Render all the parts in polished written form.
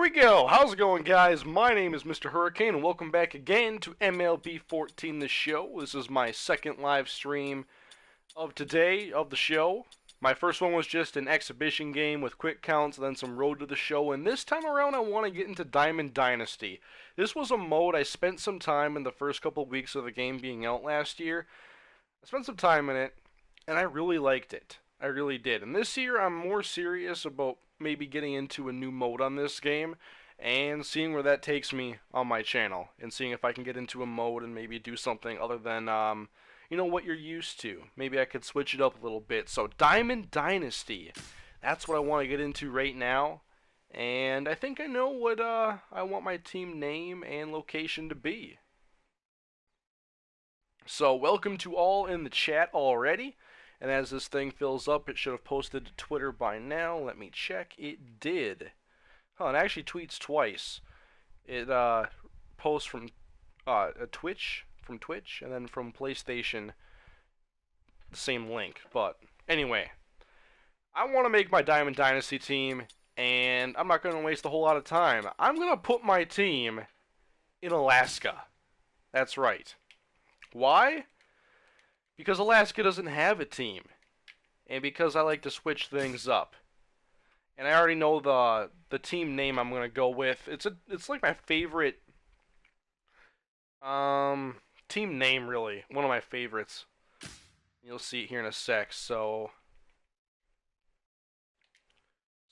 we go. How's it going, guys? My name is MrHurriicane, and welcome back again to MLB 14, the show. This is my second live stream of today, of the show. My first one was just an exhibition game with quick counts, then some road to the show, and this time around I want to get into Diamond Dynasty. This was a mode I spent some time in the first couple of weeks of the game being out last year. I spent some time in it, and I really liked it. I really did. And this year I'm more serious about maybe getting into a new mode on this game and seeing where that takes me on my channel and seeing if I can get into a mode and maybe do something other than what you're used to. Maybe I could switch it up a little bit. So Diamond Dynasty, that's what I want to get into right now, and I think I know what I want my team name and location to be. So welcome to all in the chat already. And as this thing fills up, it should have posted to Twitter by now. Let me check. It did. Oh, it actually tweets twice. It posts from Twitch, and then from PlayStation, the same link. But anyway, I want to make my Diamond Dynasty team, and I'm not going to waste a whole lot of time. I'm going to put my team in Alaska. That's right. Why? Because Alaska doesn't have a team, and because I like to switch things up. And I already know the team name I'm gonna go with. It's like my favorite team name, really. One of my favorites. You'll see it here in a sec. So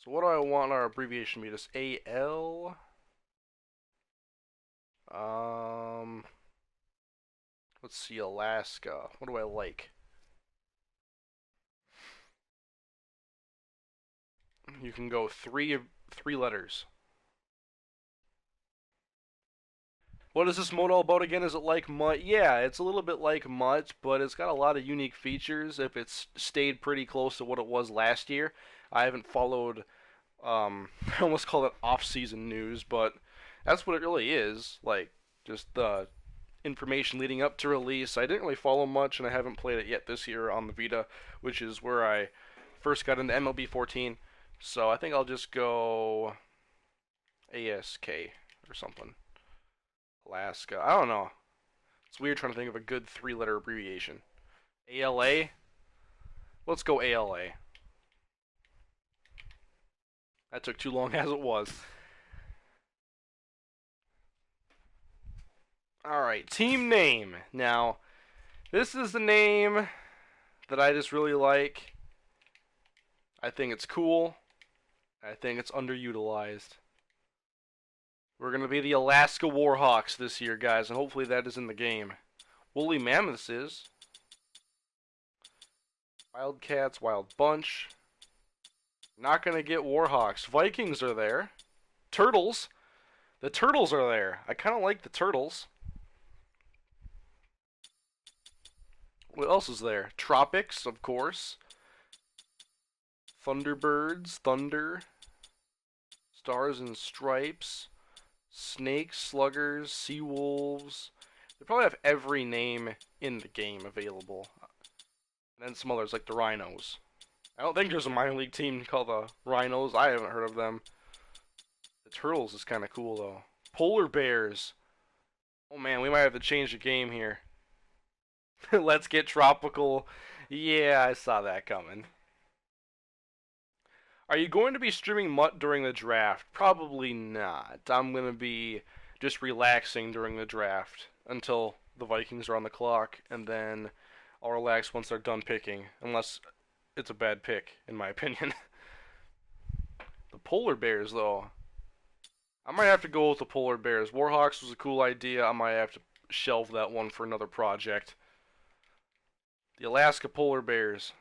what do I want our abbreviation to be? Just AL. Let's see, Alaska. What do I like? You can go three letters. What is this mode all about again? Is it like MUT? Yeah, it's a little bit like MUT, but it's got a lot of unique features if it's stayed pretty close to what it was last year. I haven't followed, I almost call it off-season news, but that's what it really is. Like, just the information leading up to release. I didn't really follow much, and I haven't played it yet this year on the Vita, which is where I first got into MLB 14. So I think I'll just go ASK or something. Alaska. I don't know. It's weird trying to think of a good three-letter abbreviation. ALA? Let's go ALA. That took too long as it was. Alright, team name. Now, this is the name that I just really like. I think it's cool. I think it's underutilized. We're going to be the Alaska Warhawks this year, guys, and hopefully that is in the game. Woolly Mammoths is. Wildcats, Wild Bunch. Not going to get Warhawks. Vikings are there. Turtles. The Turtles are there. I kind of like the Turtles. What else is there? Tropics, of course. Thunderbirds, Thunder. Stars and Stripes. Snakes, Sluggers, Seawolves. They probably have every name in the game available. And then some others, like the Rhinos. I don't think there's a minor league team called the Rhinos. I haven't heard of them. The Turtles is kind of cool, though. Polar Bears. Oh man, we might have to change the game here. Let's get tropical. Yeah, I saw that coming. Are you going to be streaming MUT during the draft? Probably not. I'm going to be just relaxing during the draft until the Vikings are on the clock, and then I'll relax once they're done picking, unless it's a bad pick, in my opinion. The Polar Bears, though. I might have to go with the Polar Bears. Warhawks was a cool idea. I might have to shelve that one for another project. The Alaska Polar Bears.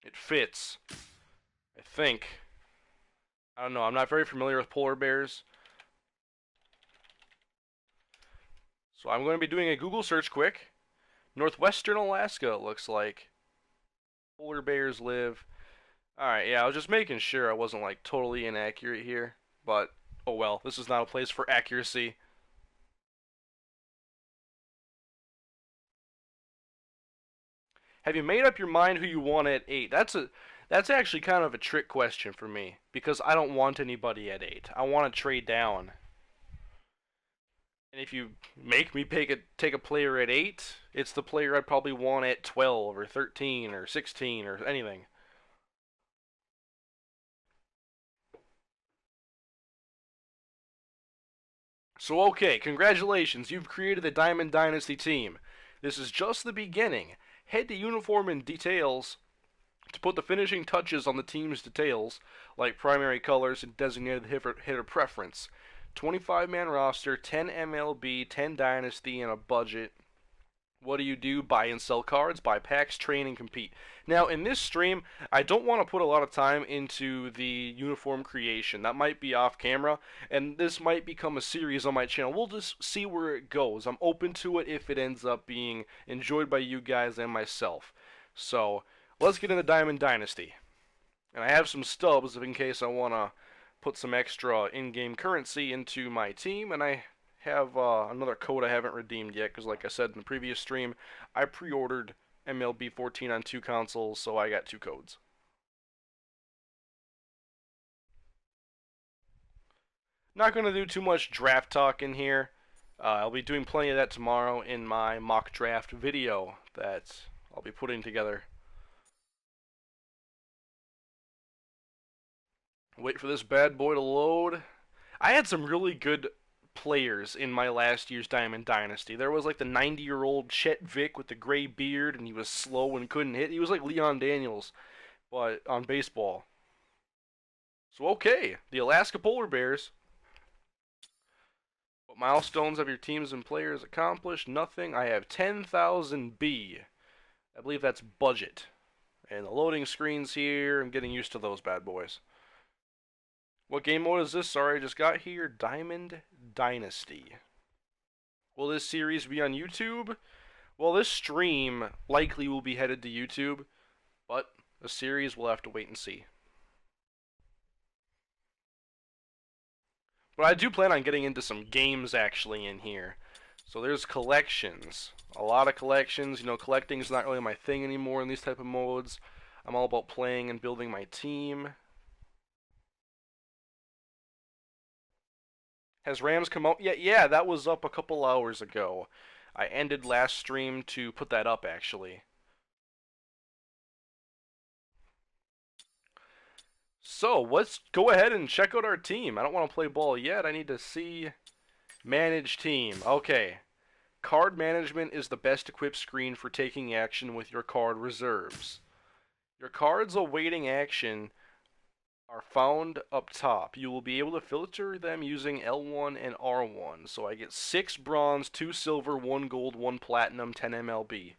It fits. I think. I don't know. I'm not very familiar with polar bears. So I'm going to be doing a Google search quick. Northwestern Alaska, it looks like. Polar bears live. Alright, yeah, I was just making sure I wasn't like totally inaccurate here. But, oh well, this is not a place for accuracy. Have you made up your mind who you want at 8? That's actually kind of a trick question for me because I don't want anybody at 8. I want to trade down. And if you make me take a player at 8, it's the player I'd probably want at 12 or 13 or 16 or anything. So okay, congratulations, you've created the Diamond Dynasty team. This is just the beginning. Head to Uniform and Details to put the finishing touches on the team's details, like primary colors and designated hitter preference. 25-man roster, 10 MLB, 10 Dynasty, and a budget. What do? Buy and sell cards, buy packs, train, and compete. Now, in this stream, I don't want to put a lot of time into the uniform creation. That might be off camera, and this might become a series on my channel. We'll just see where it goes. I'm open to it if it ends up being enjoyed by you guys and myself. So, let's get into Diamond Dynasty. And I have some stubs in case I want to put some extra in-game currency into my team, and I have another code I haven't redeemed yet because, like I said in the previous stream, I pre-ordered MLB 14 on 2 consoles, so I got 2 codes. Not going to do too much draft talk in here. I'll be doing plenty of that tomorrow in my mock draft video that I'll be putting together. Wait for this bad boy to load. I had some really good players in my last year's Diamond Dynasty. There was like the 90-year-old Chet Vick with the gray beard, and he was slow and couldn't hit. He was like Leon Daniels, but on baseball. So okay, the Alaska Polar Bears. What milestones have your teams and players accomplished? Nothing. I have 10,000 B. I believe that's budget. And the loading screens here, I'm getting used to those bad boys. What game mode is this? Sorry, I just got here. Diamond Dynasty. Will this series be on YouTube? Well, this stream likely will be headed to YouTube, but the series we'll have to wait and see. But I do plan on getting into some games actually in here. So there's collections. A lot of collections. You know, collecting is not really my thing anymore in these type of modes. I'm all about playing and building my team. Has Rams come out yet? Yeah, that was up a couple hours ago. I ended last stream to put that up, actually. So, let's go ahead and check out our team. I don't want to play ball yet. I need to see manage team. Okay. Card management is the best equipped screen for taking action with your card reserves. Your cards awaiting action are found up top. You will be able to filter them using L1 and R1. So I get 6 bronze, 2 silver, 1 gold, 1 platinum, 10 MLB.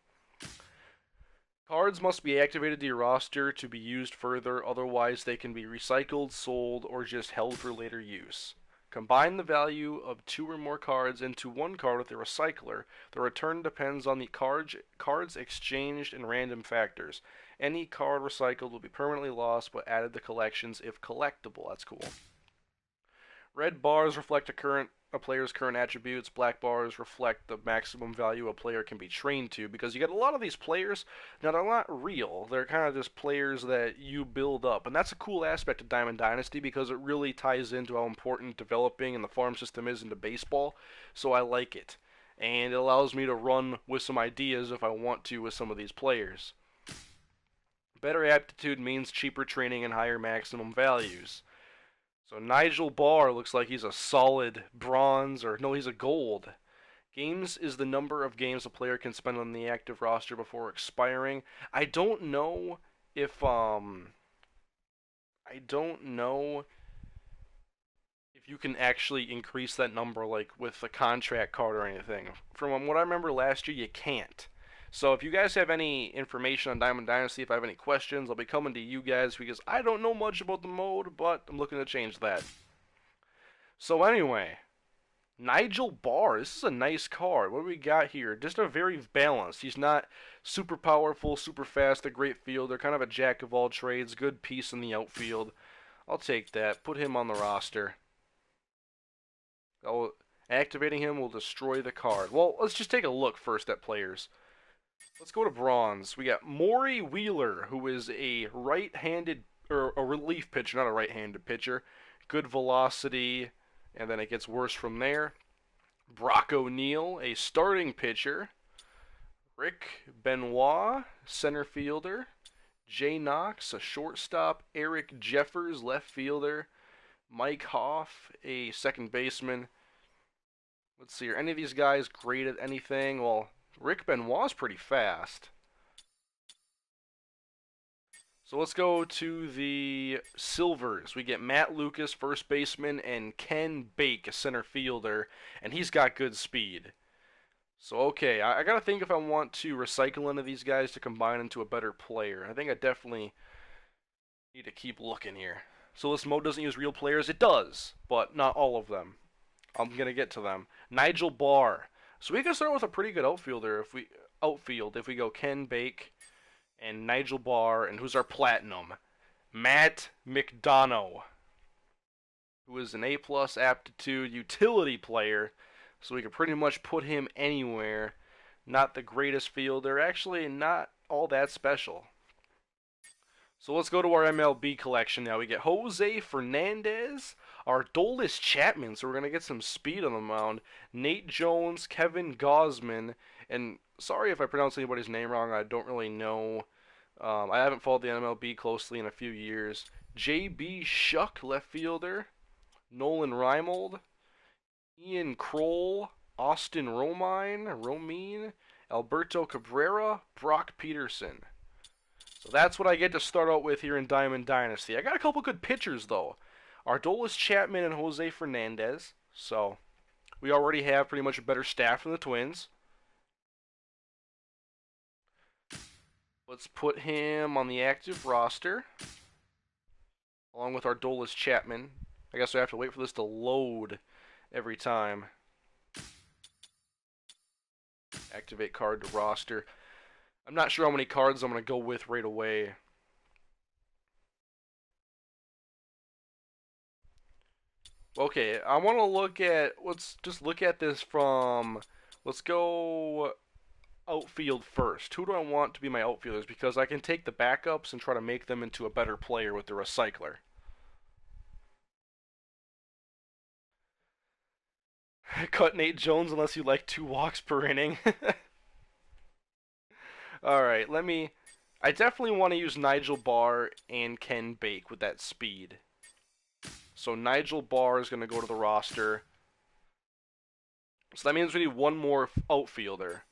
Cards must be activated to your roster to be used further, otherwise they can be recycled, sold, or just held for later use. Combine the value of 2 or more cards into 1 card with a recycler. The return depends on the cards exchanged and random factors. Any card recycled will be permanently lost but added to collections if collectible. That's cool. Red bars reflect a player's current attributes. Black bars reflect the maximum value a player can be trained to, because you get a lot of these players, now they're not real. They're kind of just players that you build up. And that's a cool aspect of Diamond Dynasty because it really ties into how important developing and the farm system is into baseball. So I like it. And it allows me to run with some ideas if I want to with some of these players. Better aptitude means cheaper training and higher maximum values. So Nigel Barr looks like he's a solid bronze, or no, he's a gold. Games is the number of games a player can spend on the active roster before expiring. I don't know if you can actually increase that number like with a contract card or anything. From what I remember last year, you can't. So if you guys have any information on Diamond Dynasty, if I have any questions, I'll be coming to you guys because I don't know much about the mode, but I'm looking to change that. So anyway, Nigel Barr, this is a nice card. What do we got here? Just a very balanced. He's not super powerful, super fast, a great fielder, kind of a jack of all trades, good piece in the outfield. I'll take that. Put him on the roster. Activating him will destroy the card. Well, let's just take a look first at players. Let's go to bronze. We got Maury Wheeler, who is a right-handed, or a relief pitcher, not a right-handed pitcher. Good velocity, and then it gets worse from there. Brock O'Neill, a starting pitcher. Rick Benoit, center fielder. Jay Knox, a shortstop. Eric Jeffers, left fielder. Mike Hoff, a second baseman. Let's see, are any of these guys great at anything? Well, Rick Benoit's pretty fast. So let's go to the Silvers. We get Matt Lucas, first baseman, and Ken Bake, a center fielder, and he's got good speed. So okay, I gotta think if I want to recycle any of these guys to combine into a better player. I think I definitely need to keep looking here. So this mode doesn't use real players. It does, but not all of them. I'm gonna get to them. Nigel Barr. So we can start with a pretty good outfielder if we go Ken Bake and Nigel Barr, and who's our platinum? Matt McDonough, who is an A+ aptitude utility player, so we can pretty much put him anywhere. Not the greatest fielder, actually not all that special. So let's go to our MLB collection now. We get Jose Fernandez, our Aroldis Chapman, so we're going to get some speed on the mound. Nate Jones, Kevin Gausman, and sorry if I pronounce anybody's name wrong, I don't really know. I haven't followed the MLB closely in a few years. J.B. Shuck, left fielder. Nolan Reimold, Ian Kroll, Austin Romine, Alberto Cabrera, Brock Peterson. So that's what I get to start out with here in Diamond Dynasty. I got a couple good pitchers, though. Aroldis Chapman and Jose Fernandez. So we already have pretty much a better staff than the Twins. Let's put him on the active roster, along with Aroldis Chapman. I guess I have to wait for this to load every time. Activate card to roster. I'm not sure how many cards I'm going to go with right away. Okay, I want to let's just look at this from, let's go outfield first. Who do I want to be my outfielders? Because I can take the backups and try to make them into a better player with the recycler. Cut Nate Jones unless you like 2 walks per inning. Alright, I definitely want to use Nigel Barr and Ken Bake with that speed. So Nigel Barr is going to go to the roster. So that means we need one more outfielder.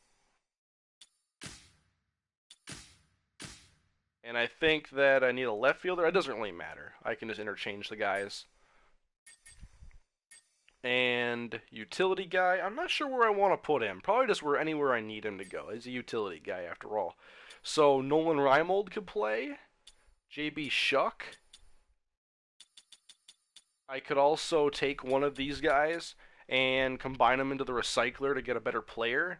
And I think that I need a left fielder. It doesn't really matter. I can just interchange the guys. And utility guy, I'm not sure where I want to put him. Probably just anywhere I need him to go. He's a utility guy after all. So Nolan Reimold could play. J.B. Shuck. I could also take one of these guys and combine them into the recycler to get a better player.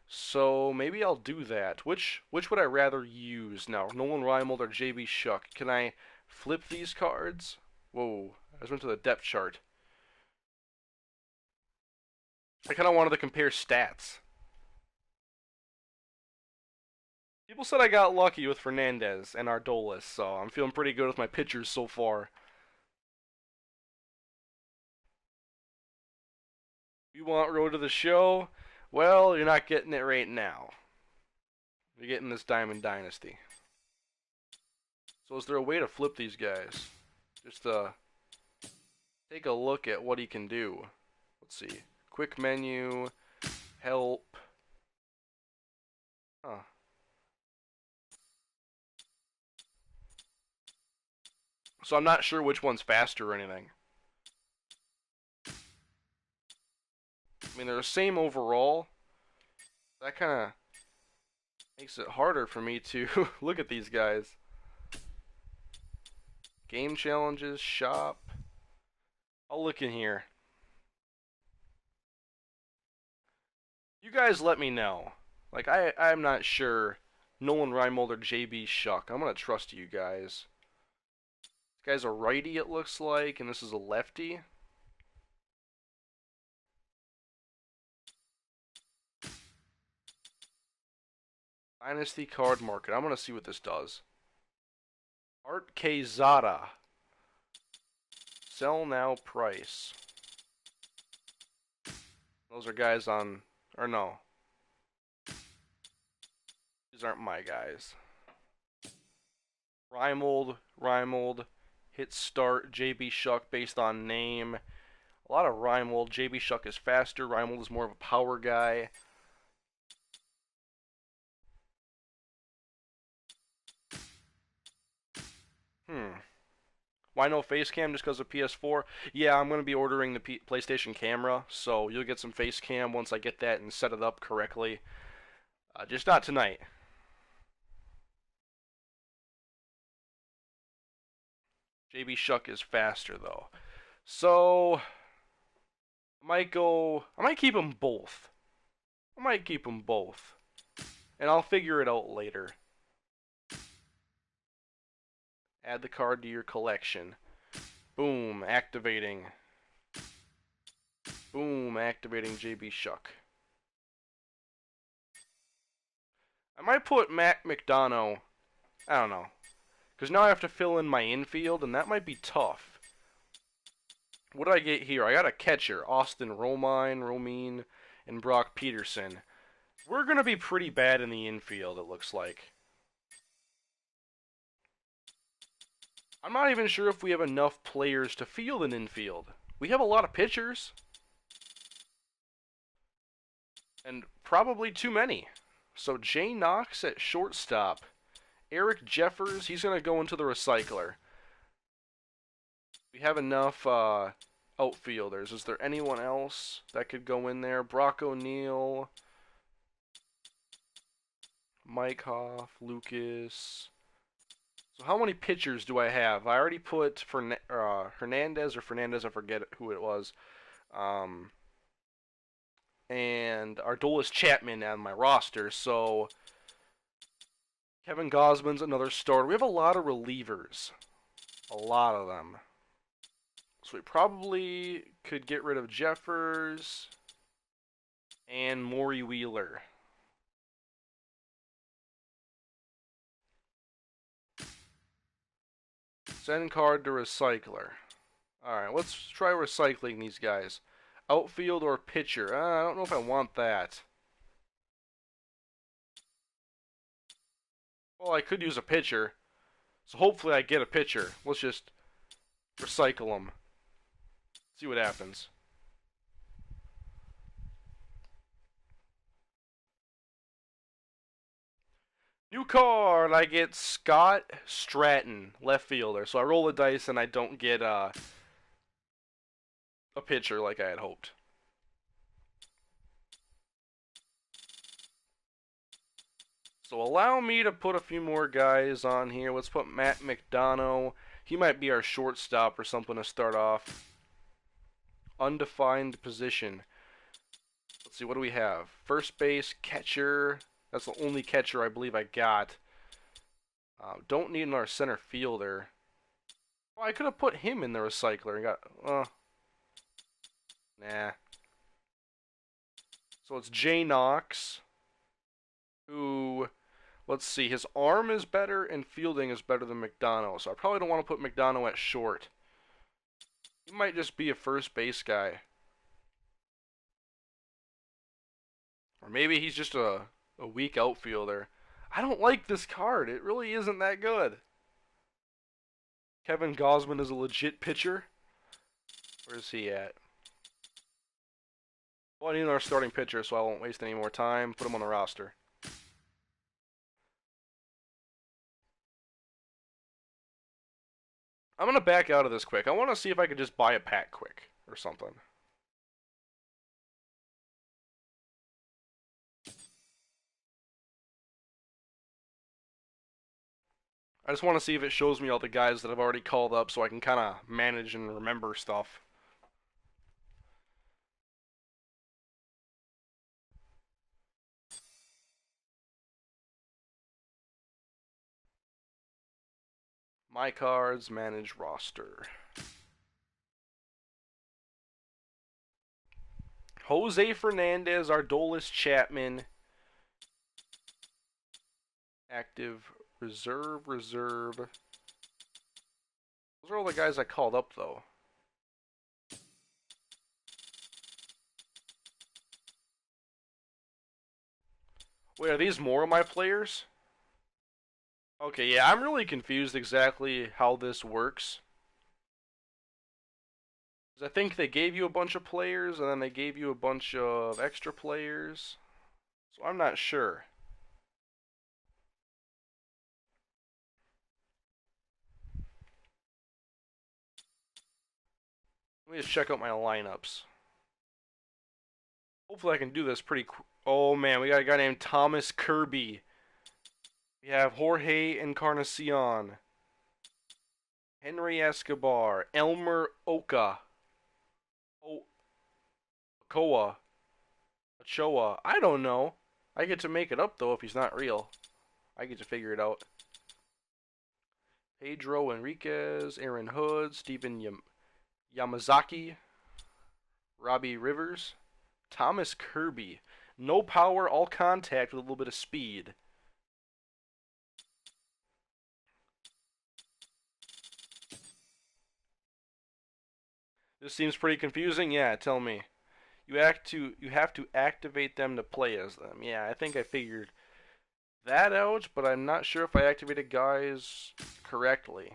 So maybe I'll do that. Which would I rather use now? Nolan Reimold or J.B. Shuck? Can I flip these cards? Whoa, I just went to the depth chart. I kind of wanted to compare stats. People said I got lucky with Fernandez and Aroldis, so I'm feeling pretty good with my pitchers so far. You want Road to the Show? Well, you're not getting it right now. You're getting this Diamond Dynasty. So is there a way to flip these guys? Just take a look at what he can do. Let's see. Quick menu, help. Huh. So I'm not sure which one's faster or anything. I mean, they're the same overall. That kind of makes it harder for me to look at these guys. Game challenges, shop. I'll look in here. You guys let me know. Like, I'm not sure. Nolan Reimold or J.B. Shuck. I'm going to trust you guys. This guy's a righty, it looks like, and this is a lefty. Dynasty card market. I'm going to see what this does. Art Quezada. Sell now price. Those are guys on... Or no. These aren't my guys. Reimold. Hit start. JB Shuck based on name. A lot of Reimold. JB Shuck is faster. Reimold is more of a power guy. Why no face cam just because of PS4? Yeah, I'm going to be ordering the PlayStation camera, so you'll get some face cam once I get that and set it up correctly. Just not tonight. JB Shuck is faster, though. So, I might keep them both. And I'll figure it out later. Add the card to your collection. Boom, activating. Boom, activating JB Shuck. I might put Matt McDonough. I don't know. Because now I have to fill in my infield, and that might be tough. What do I get here? I got a catcher. Austin Romine, and Brock Peterson. We're going to be pretty bad in the infield, it looks like. I'm not even sure if we have enough players to field an infield. We have a lot of pitchers. And probably too many. So Jay Knox at shortstop. Eric Jeffers, he's going to go into the recycler. We have enough outfielders. Is there anyone else that could go in there? Brock O'Neill. Mike Hoff, Lucas... So how many pitchers do I have? I already put Hernandez, I forget who it was. And Aroldis Chapman on my roster. So Kevin Gausman's another starter. We have a lot of relievers. A lot of them. So we probably could get rid of Jeffers and Maury Wheeler. Send card to recycler. Alright, let's try recycling these guys. Outfield or pitcher? I don't know if I want that. Well, I could use a pitcher. So hopefully I get a pitcher. Let's just recycle them. See what happens. New card! I get Scott Stratton, left fielder. So I roll the dice and I don't get a pitcher like I had hoped. So allow me to put a few more guys on here. Let's put Matt McDonough. He might be our shortstop or something to start off. Undefined position. Let's see, what do we have? First base, catcher. That's the only catcher I believe I got. Don't need another center fielder. Well, I could have put him in the recycler and got... nah. So it's Jay Knox, who... Let's see, his arm is better and fielding is better than McDonough. So I probably don't want to put McDonough at short. He might just be a first base guy. Or maybe he's just a weak outfielder. I don't like this card. It really isn't that good. Kevin Gausman is a legit pitcher. Where's he at? Well, I need another starting pitcher, so I won't waste any more time. Put him on the roster. I'm going to back out of this quick. I want to see if I could just buy a pack quick or something. I just want to see if it shows me all the guys that I've already called up so I can kind of manage and remember stuff. My cards, manage roster. Jose Fernandez, Aroldis Chapman. active, reserve, reserve. Those are all the guys I called up, though. Wait, are these more of my players? Okay, yeah, I'm really confused exactly how this works. 'Cause I think they gave you a bunch of players, and then they gave you a bunch of extra players. So I'm not sure. Let me just check out my lineups. Hopefully I can do this pretty quick. Oh man, we got a guy named Thomas Kirby. We have Jorge Encarnacion. Henry Escobar. Elmer Oka. Ochoa. Ochoa. I don't know. I get to make it up though if he's not real. I get to figure it out. Pedro Enriquez. Aaron Hood. Stephen Yamazaki. Robbie Rivers. Thomas Kirby. No power, all contact with a little bit of speed. This seems pretty confusing. Yeah, tell me. You have to activate them to play as them. Yeah, I think I figured that out, but I'm not sure if I activated guys correctly.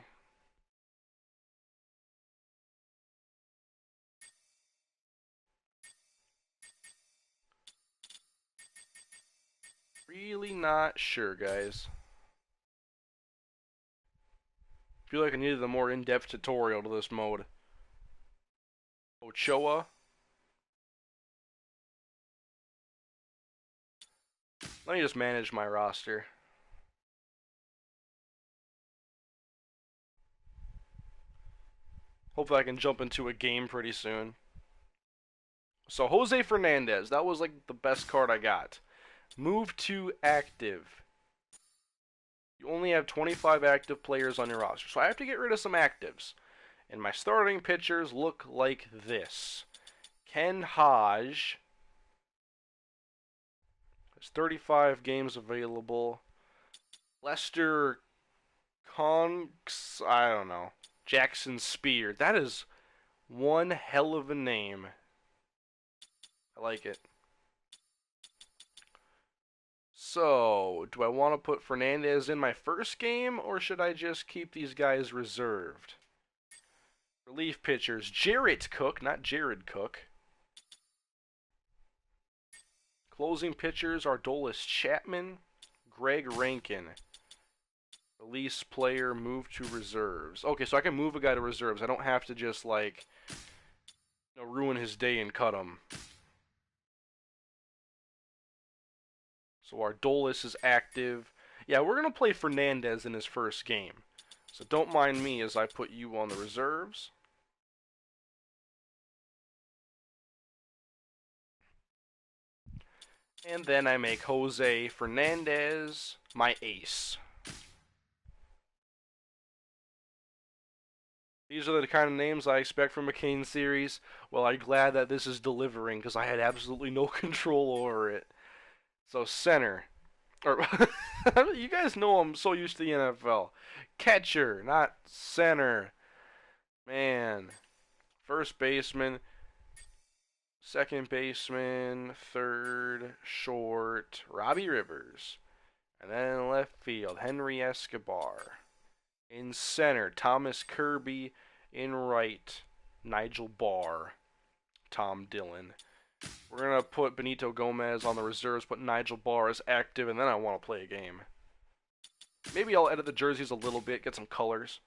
Really not sure, guys. Feel like I needed a more in-depth tutorial to this mode. Ochoa. Let me just manage my roster. Hopefully I can jump into a game pretty soon. So Jose Fernandez, that was like the best card I got. Move to active. You only have 25 active players on your roster, so I have to get rid of some actives. And my starting pitchers look like this. Ken Hodge. There's 35 games available. Lester Conks, I don't know. Jackson Spear. That is one hell of a name. I like it. So, do I want to put Fernandez in my first game, or should I just keep these guys reserved? Relief pitchers, Jarrett Cook, not Jared Cook. Closing pitchers are Dolis Chapman, Greg Rankin. Release player, move to reserves. Okay, so I can move a guy to reserves. I don't have to just, like, ruin his day and cut him. So our Dolis is active. Yeah, we're going to play Fernandez in his first game. So don't mind me as I put you on the reserves. And then I make Jose Fernandez my ace. These are the kind of names I expect from a Kane series. Well, I'm glad that this is delivering because I had absolutely no control over it. So center. Or you guys know I'm so used to the NFL. Catcher, not center. Man. First baseman. Second baseman. Third. Short. Robbie Rivers. And then left field. Henry Escobar. In center, Thomas Kirby. In right, Nigel Barr. Tom Dillon. We're going to put Benito Gomez on the reserves, put Nigel Barr as active, and then I want to play a game. Maybe I'll edit the jerseys a little bit, get some colors.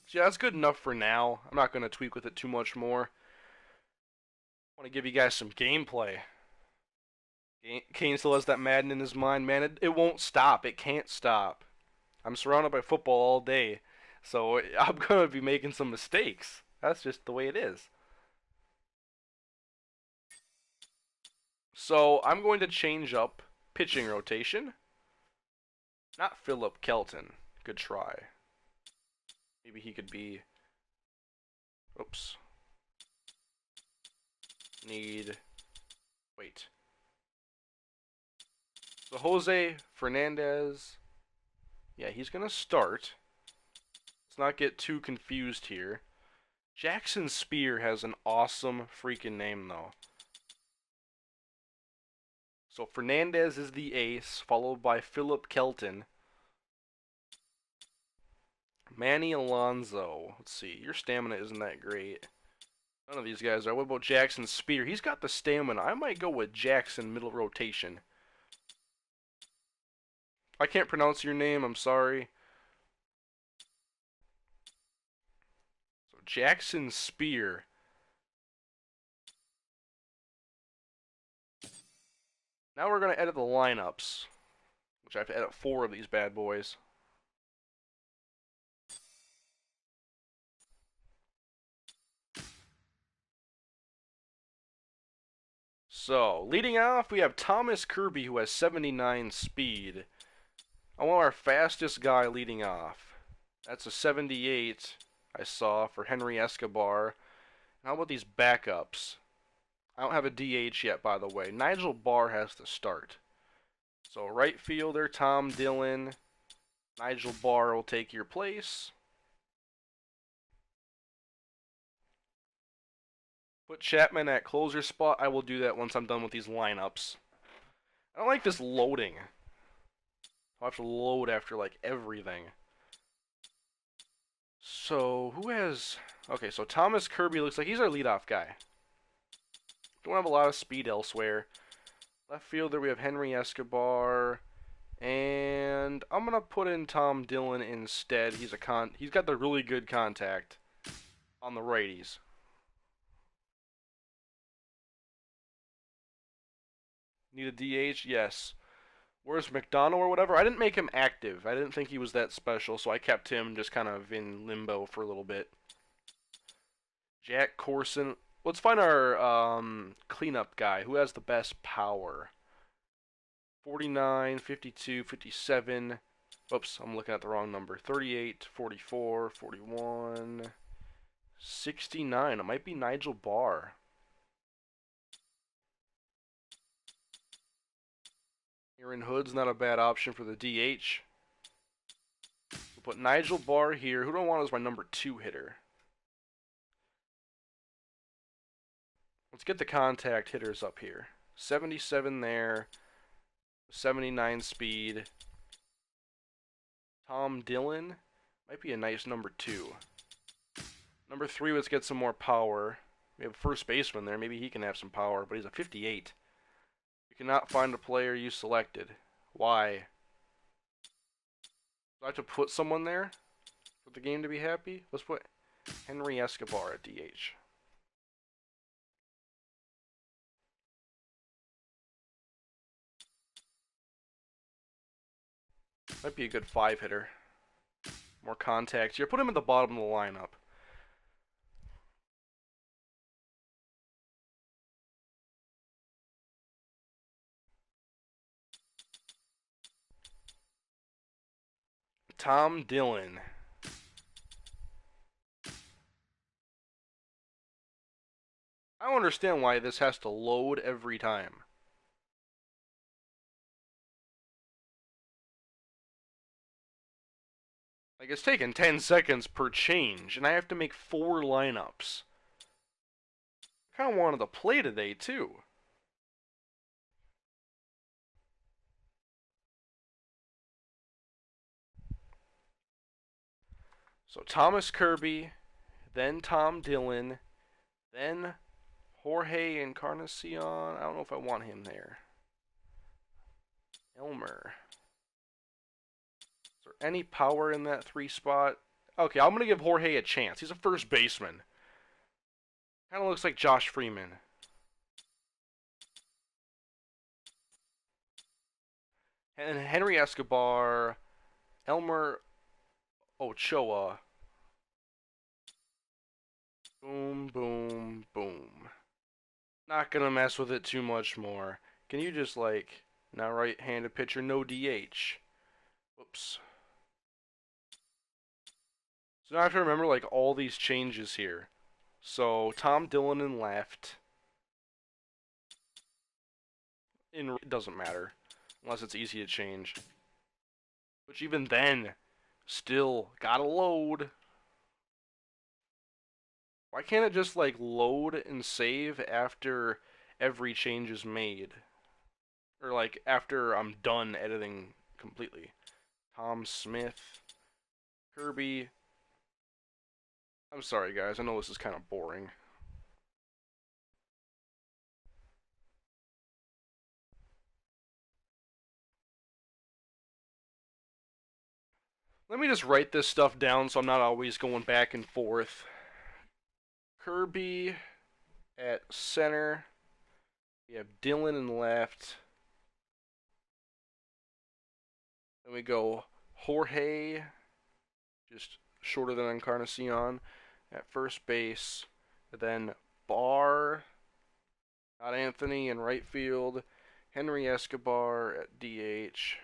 So yeah, that's good enough for now. I'm not going to tweak with it too much more. I want to give you guys some gameplay. Kane still has that Madden in his mind, man. It won't stop. It can't stop. I'm surrounded by football all day, so I'm going to be making some mistakes. That's just the way it is. So I'm going to change up pitching rotation. Not Philip Kelton. Good try. Maybe he could be Oops. Wait. So Jose Fernandez, yeah, he's going to start. Let's not get too confused here. Jackson Spear has an awesome freaking name, though. So Fernandez is the ace, followed by Philip Kelton. Manny Alonso. Let's see, your stamina isn't that great. None of these guys are. What about Jackson Spear? He's got the stamina. I might go with Jackson middle rotation. I can't pronounce your name, I'm sorry. So Jackson Spear. Now we're going to edit the lineups, which I have to edit 4 of these bad boys. So, leading off, we have Thomas Kirby, who has 79 speed. I want our fastest guy leading off. That's a 78 I saw for Henry Escobar. How about these backups? I don't have a DH yet, by the way. Nigel Barr has to start. So right fielder, Tom Dillon. Nigel Barr will take your place. Put Chapman at closer spot. I will do that once I'm done with these lineups. I don't like this loading. I'll have to load after, like, everything. So, who has... Okay, so Thomas Kirby looks like he's our leadoff guy. Don't have a lot of speed elsewhere. Left fielder, we have Henry Escobar. And I'm going to put in Tom Dillon instead. He's got the really good contact on the righties. Need a DH? Yes. Where's McDonald or whatever? I didn't make him active. I didn't think he was that special, so I kept him just kind of in limbo for a little bit. Jack Corson. Let's find our cleanup guy. Who has the best power? 49, 52, 57. Oops, I'm looking at the wrong number. 38, 44, 41, 69. It might be Nigel Barr. Aaron Hood's not a bad option for the DH. We'll put Nigel Barr here. Who do I want as my number 2 hitter? Let's get the contact hitters up here. 77 there. 79 speed. Tom Dillon might be a nice number 2. Number 3, let's get some more power. We have a first baseman there. Maybe he can have some power, but he's a 58. You cannot find a player you selected. Why? Do I have to put someone there for the game to be happy? Let's put Henry Escobar at DH. Might be a good 5 hitter. More contacts here. Put him at the bottom of the lineup. Tom Dillon. I don't understand why this has to load every time. Like, it's taking 10 seconds per change, and I have to make 4 lineups. I kind of wanted to play today, too. So Thomas Kirby, then Tom Dillon, then Jorge Encarnacion. I don't know if I want him there. Elmer. Is there any power in that 3 spot? Okay, I'm going to give Jorge a chance. He's a first baseman. Kind of looks like Josh Freeman. And Henry Escobar, Elmer Ochoa. Boom, boom, boom. Not gonna mess with it too much more. Can you just, like, now right-handed pitcher, no DH. Whoops. So now I have to remember, like, all these changes here. So Tom Dillon in left. It doesn't matter unless it's easy to change. Which even then, still gotta load. Why can't it just like load and save after every change is made? Or like after I'm done editing completely. Tom Smith, Kirby. I'm sorry guys, I know this is kind of boring. Let me just write this stuff down so I'm not always going back and forth. Kirby at center. We have Dylan in left. Then we go Jorge, just shorter than Encarnacion, at first base. Then Barr, not Anthony, in right field. Henry Escobar at DH.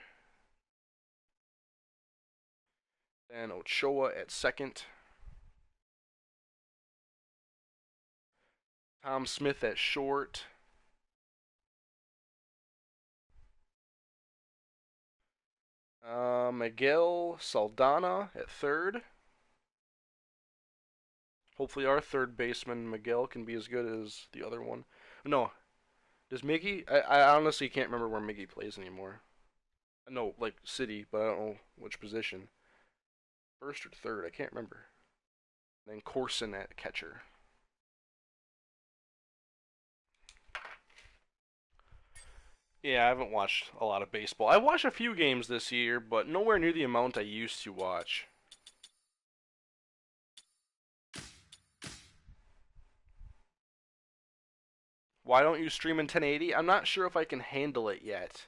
Then Ochoa at second. Tom Smith at short. Miguel Saldana at third. Hopefully our third baseman, Miguel, can be as good as the other one. No. Does Miggy? I honestly can't remember where Miggy plays anymore. I know, like, city, but I don't know which position. First or third, I can't remember. And then Corson at catcher. Yeah, I haven't watched a lot of baseball. I've watched a few games this year, but nowhere near the amount I used to watch. Why don't you stream in 1080? I'm not sure if I can handle it yet.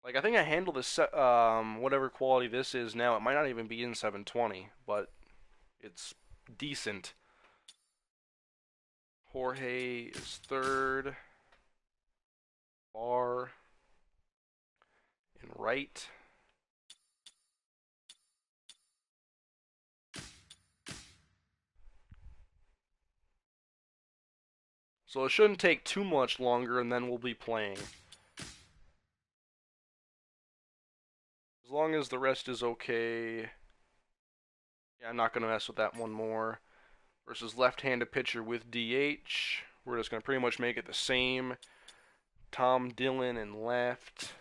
Like, I think I handle this, whatever quality this is now. It might not even be in 720, but it's decent. Jorge is third. Barr in right. So it shouldn't take too much longer, and then we'll be playing. As long as the rest is okay. Yeah, I'm not going to mess with that one more. Versus left-handed pitcher with DH. We're just going to pretty much make it the same. Tom Dillon in left.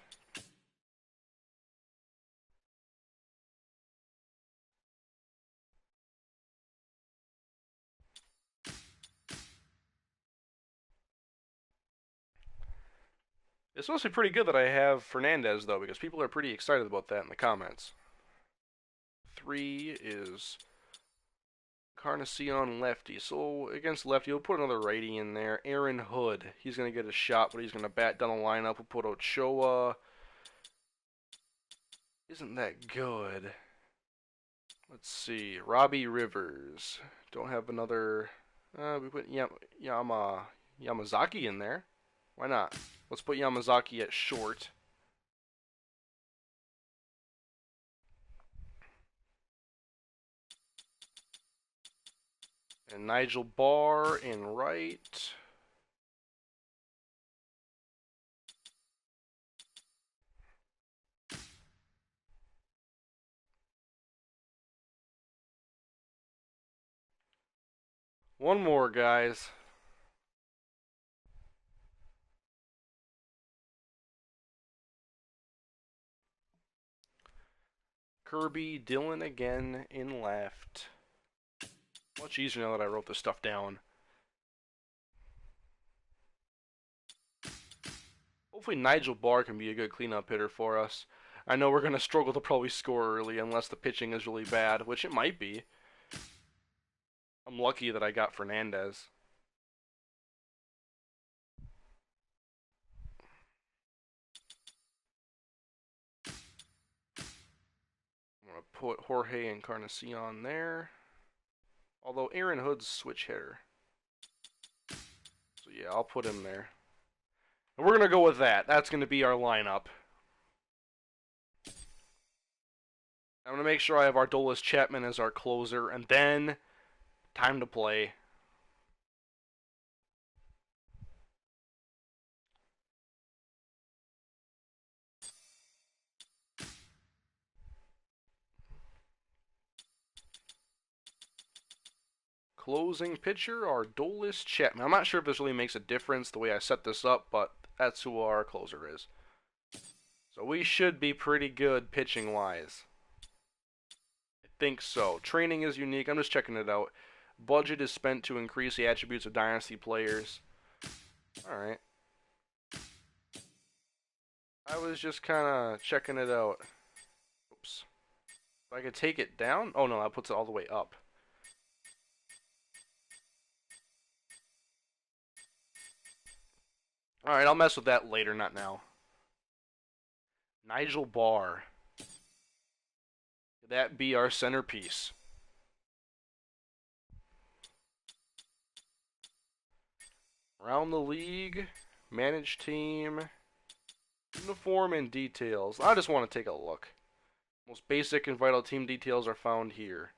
It's mostly pretty good that I have Fernandez, though, because people are pretty excited about that in the comments. 3 is Encarnacion lefty. So against lefty, we'll put another righty in there. Aaron Hood. He's going to get a shot, but he's going to bat down the lineup. We'll put Ochoa. Isn't that good? Let's see. Robbie Rivers. Don't have another. We put Yamazaki in there. Why not? Let's put Yamazaki at short. And Nigel Barr in right. One more, guys. Kirby, Dillon again in left. Much easier now that I wrote this stuff down. Hopefully Nigel Barr can be a good cleanup hitter for us. I know we're going to struggle to probably score early unless the pitching is really bad, which it might be. I'm lucky that I got Fernandez. I'm going to put Jorge Encarnacion there. Although Aaron Hood's switch hitter. So yeah, I'll put him there. And we're going to go with that. That's going to be our lineup. I'm going to make sure I have Ardolis Chapman as our closer, and then time to play. Closing pitcher, Aroldis Chapman. I'm not sure if this really makes a difference the way I set this up, but that's who our closer is. So we should be pretty good pitching-wise. I think so. Training is unique. I'm just checking it out. Budget is spent to increase the attributes of Dynasty players. Alright. I was just kind of checking it out. Oops. If I could take it down? Oh no, that puts it all the way up. Alright, I'll mess with that later, not now. Nigel Barr. Could that be our centerpiece? Around the league, managed team, uniform and details. I just want to take a look. Most basic and vital team details are found here.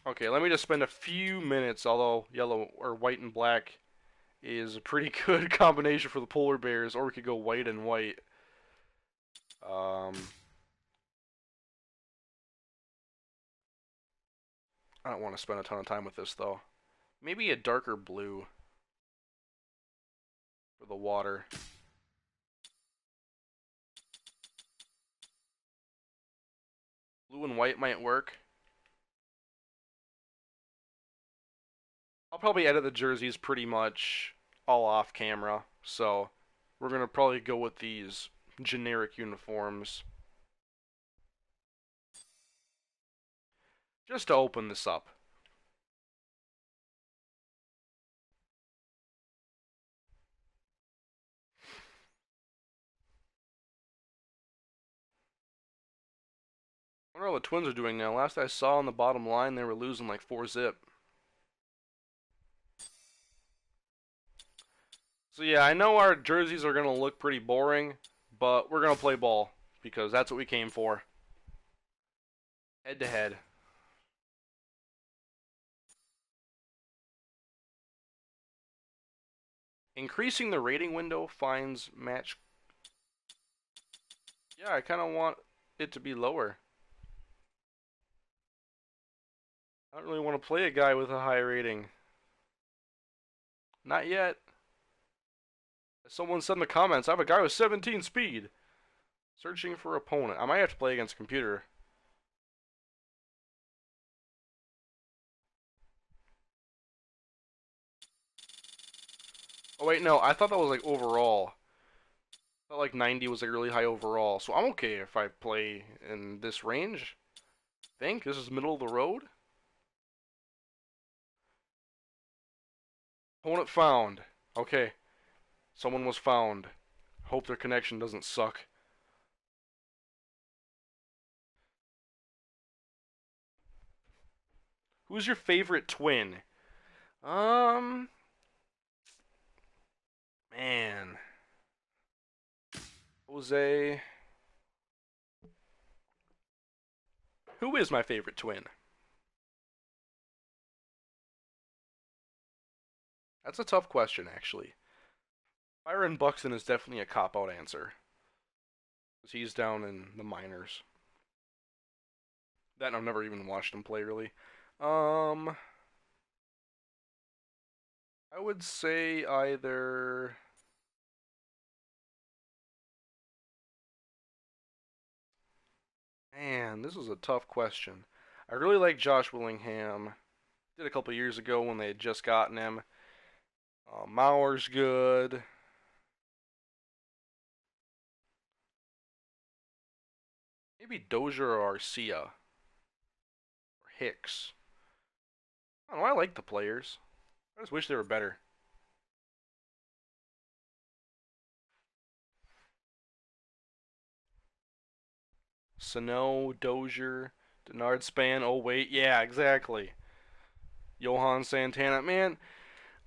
Okay, let me just spend a few minutes, although yellow or white and black is a pretty good combination for the polar bears, or we could go white and white. I don't want to spend a ton of time with this, though. Maybe a darker blue for the water. Blue and white might work. I'll probably edit the jerseys pretty much all off camera, so we're going to probably go with these generic uniforms. Just to open this up. I wonder how the Twins are doing now. Last I saw on the bottom line, they were losing like 4-zip. So yeah, I know our jerseys are going to look pretty boring, but we're going to play ball because that's what we came for. Head to head. Increasing the rating window finds match. Yeah, I kind of want it to be lower. I don't really want to play a guy with a high rating. Not yet. Someone said in the comments, I have a guy with 17 speed. Searching for opponent. I might have to play against a computer. Oh wait, no, I thought that was like overall. I thought like 90 was like really high overall. So I'm okay if I play in this range. I think this is middle of the road. Opponent found. Okay. Someone was found. Hope their connection doesn't suck. Who's your favorite twin? Man. Jose. Who is my favorite twin? That's a tough question, actually. Byron Buxton is definitely a cop-out answer. Because he's down in the minors. That I've never even watched him play, really. I would say either... Man, this is a tough question. I really like Josh Willingham. Did a couple years ago when they had just gotten him. Mauer's good. Maybe Dozier or Arcia. Or Hicks. I don't know, I like the players. I just wish they were better. Sano, Dozier, Denard Span. Oh, wait. Yeah, exactly. Johan Santana. Man,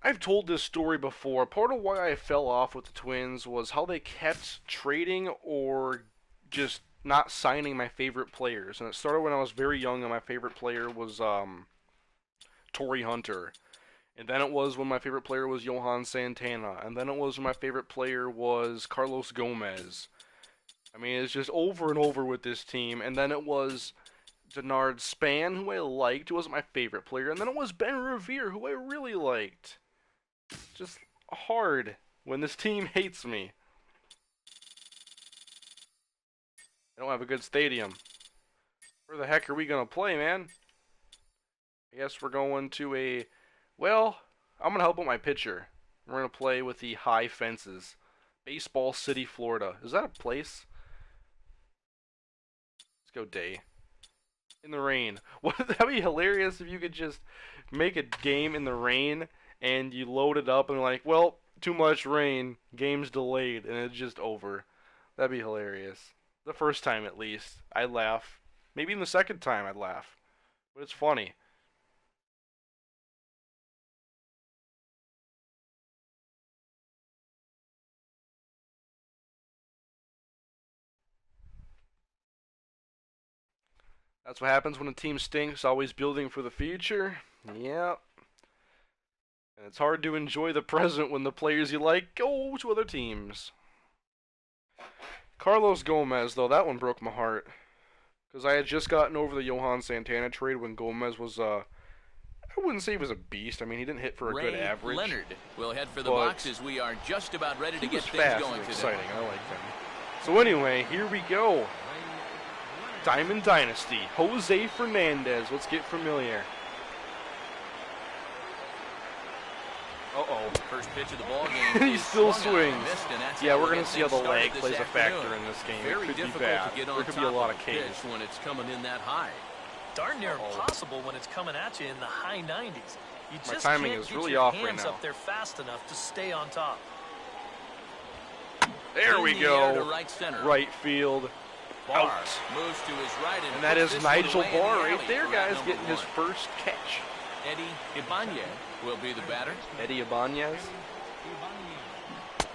I've told this story before. Part of why I fell off with the Twins was how they kept trading or just not signing my favorite players. And it started when I was very young, and my favorite player was Torrey Hunter. And then it was when my favorite player was Johan Santana. And then it was when my favorite player was Carlos Gomez. I mean, it's just over and over with this team. And then it was Denard Span, who I liked, who wasn't my favorite player, and then it was Ben Revere, who I really liked. Just hard when this team hates me. I don't have a good stadium. Where the heck are we gonna play, man? I guess we're going to a... Well, I'm gonna help out my pitcher. We're gonna play with the high fences. Baseball City, Florida. Is that a place? Let's go day. In the rain. Wouldn't that be hilarious if you could just make a game in the rain and you load it up and like, well, too much rain, game's delayed, and it's just over. That'd be hilarious. The first time at least. I'd laugh. Maybe even the second time I'd laugh. But it's funny. That's what happens when a team stinks, always building for the future. Yep. And it's hard to enjoy the present when the players you like go to other teams. Carlos Gomez, though, that one broke my heart. Because I had just gotten over the Johan Santana trade when Gomez was, I wouldn't say he was a beast. I mean, he didn't hit for a good average. Leonard will head for the boxes. We are just about ready to get things fast going and today. exciting. I like him. So anyway, here we go. Diamond Dynasty. Jose Fernandez. Let's get familiar. Uh-oh. First pitch of the ball game. He still swings. Yeah, we're going to see how the leg started plays this a factor afternoon. in this game. Very It could be difficult bad. to get There on could be top a lot of of the Ks. pitch when it's coming in that high. Darn near impossible when it's coming at you in the high 90s. You My just timing can't is get really your off hands right now. up there fast enough to stay on top. There we In the air to go. right center. Right field. Barr Out. moves to his right And that is puts this one Nigel away in the Barr alley right there, for guys, number getting his one. first catch. Eddie Ibanez will be the batter. Eddie Ibanez.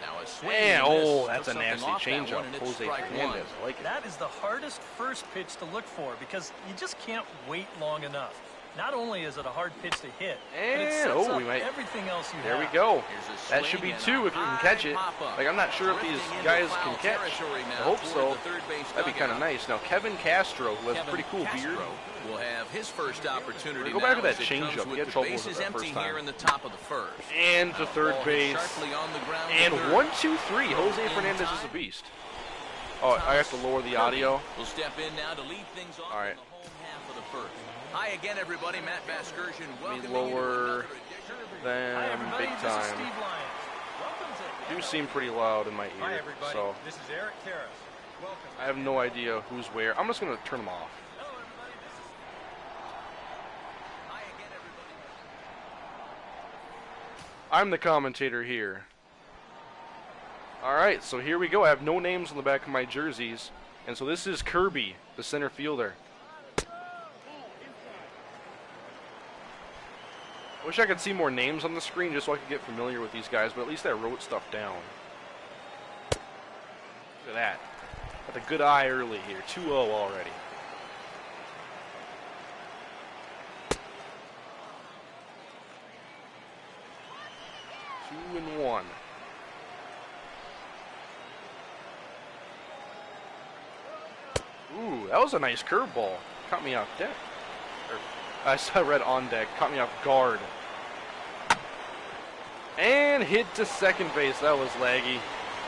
Now a swing. Man, and a miss. oh, that's a Took something nasty off that changeup. one, and it's Jose strike Fernandez. one. I like it. That is the hardest first pitch to look for because you just can't wait long enough. Not only is it a hard pitch to hit, but it And, sets oh, up we might. everything else you There we have. go. Here's a That should swing be and two a if you can high catch it. pop-up. Like, I'm not sure if these Drifting into guys foul can catch. territory I now hope toward so. the third base That'd be kind of dugout. nice. Now, Kevin Castro, who has a Kevin pretty cool Castro beard. will have his first opportunity. Go back to now that as it changeup. comes He with had the trouble with bases it that empty first time. here in the top of the first. And to third Ball hit base. sharply on the ground to And third. 1, 2, 3. Jose Fernandez is a beast. Oh, I have to lower the audio. Will step in now to lead things off All right. in the home half of the first. Hi again, everybody. Matt Vasgersian. Let me welcoming you to lower another edition. Hi, them everybody. big This is time. Steve Lyons. Welcome to Do seem pretty loud in my Hi, ear, everybody. so This is Eric Karras. Welcome. I have no idea who's where. I'm just going to turn them off. Hello, everybody. This is Hi again, everybody. I'm the commentator here. Alright, so here we go. I have no names on the back of my jerseys. And so this is Kirby, the center fielder. I wish I could see more names on the screen just so I could get familiar with these guys, but at least I wrote stuff down. Look at that. Got a good eye early here. 2-0 already. Two and one. Ooh, that was a nice curveball. Caught me off deck. I read on deck. Caught me off guard. And hit to second base. That was laggy.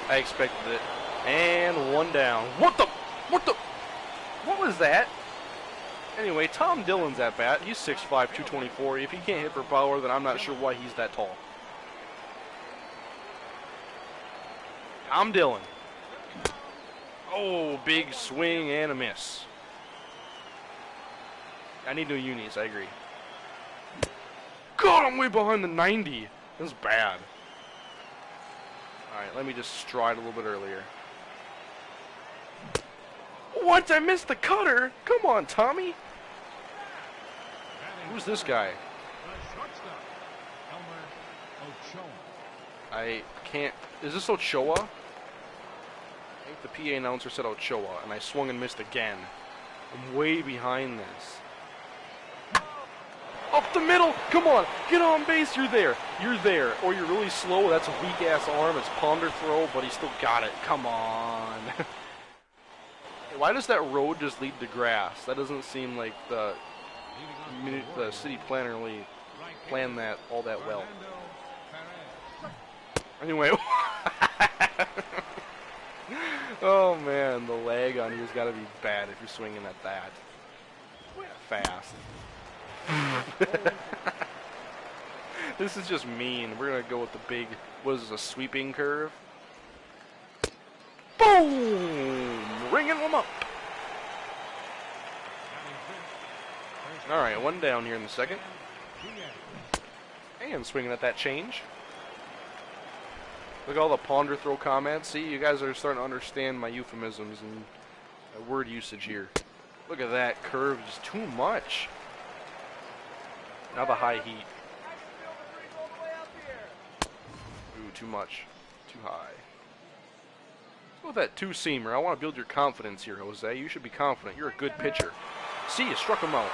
I expected it. And one down. What the? What was that? Anyway, Tom Dillon's at bat. He's 6'5", 224. If he can't hit for power, then I'm not sure why he's that tall. Tom Dillon. Oh, big swing and a miss. I need new unis, I agree. God, I'm way behind the 90. This is bad. Alright, let me just stride a little bit earlier. What? I missed the cutter? Come on, Tommy. Who's this guy? I can't... Is this Ochoa? I think the PA announcer said Ochoa, and I swung and missed again. I'm way behind this. Up the middle! Come on! Get on base! You're there! You're there! Or you're really slow. That's a weak-ass arm. It's ponder throw, but he still got it. Come on. Why does that road just lead to grass? That doesn't seem like the city planner really planned that all that well. Anyway. Oh man, the lag on you's got to be bad if you're swinging at that fast. This is just mean. We're gonna go with the big. What is this? A sweeping curve? Boom! Ringing them up. All right, one down here in the second. And swinging at that change. Look at all the ponder throw comments. See, you guys are starting to understand my euphemisms and word usage here. Look at that curve, just too much. Now the high heat. Ooh, too much. Too high. Let's go with that two-seamer. I want to build your confidence here, Jose. You should be confident. You're a good pitcher. See, you struck him out.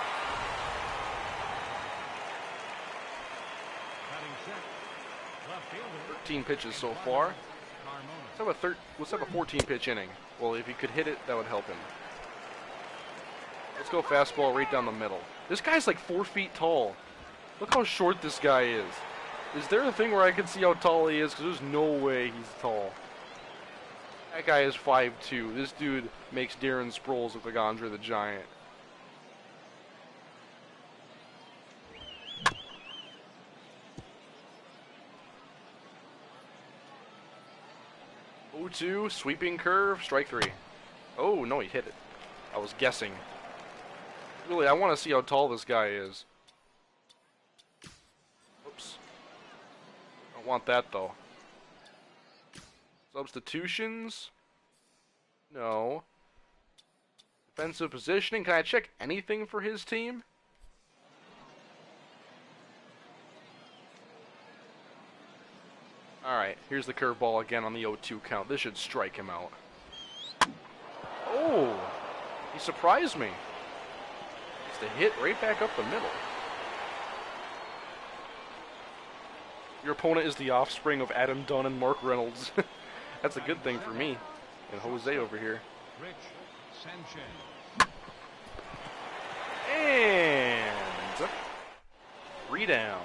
13 pitches so far. Let's have a 14-pitch inning. Well, if he could hit it, that would help him. Let's go fastball right down the middle. This guy's like 4 feet tall. Look how short this guy is. Is there a thing where I can see how tall he is? Because there's no way he's tall. That guy is 5'2". This dude makes Darren Sproles look like Andre the Giant. Two, sweeping curve, strike three. Oh, no, he hit it. I was guessing. Really, I want to see how tall this guy is. Oops. I don't want that, though. Substitutions? No. Defensive positioning? Can I check anything for his team? Alright, here's the curveball again on the 0-2 count. This should strike him out. Oh! He surprised me. It's the hit right back up the middle. Your opponent is the offspring of Adam Dunn and Mark Reynolds. That's a good thing for me. And Jose over here. And 3 down.